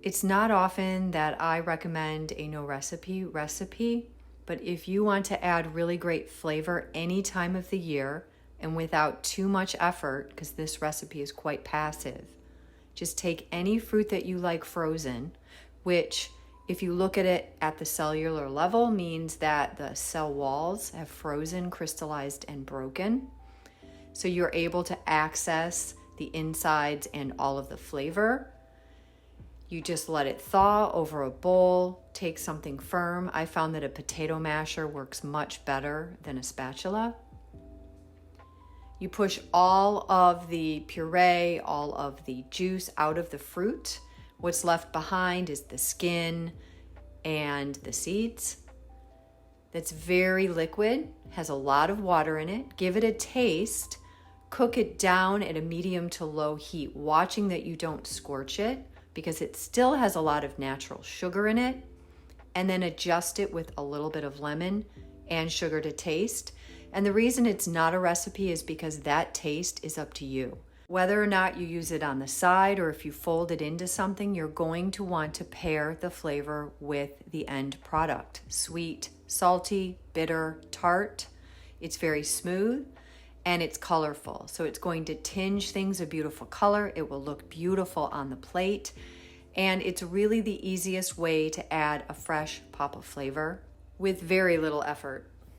It's not often that I recommend a no recipe, but if you want to add really great flavor any time of the year and without too much effort, because this recipe is quite passive, just take any fruit that you like frozen, which if you look at it at the cellular level means that the cell walls have frozen, crystallized, and broken. So you're able to access the insides and all of the flavor. You just let it thaw over a bowl, take something firm. I found that a potato masher works much better than a spatula. You push all of the puree, all of the juice out of the fruit. What's left behind is the skin and the seeds. That's very liquid, has a lot of water in it. Give it a taste. Cook it down at a medium to low heat, watching that you don't scorch it, because it still has a lot of natural sugar in it, and then adjust it with a little bit of lemon and sugar to taste. And the reason it's not a recipe is because that taste is up to you. Whether or not you use it on the side or if you fold it into something, you're going to want to pair the flavor with the end product. Sweet, salty, bitter, tart. It's very smooth and it's colorful. So it's going to tinge things a beautiful color. It will look beautiful on the plate. And it's really the easiest way to add a fresh pop of flavor with very little effort.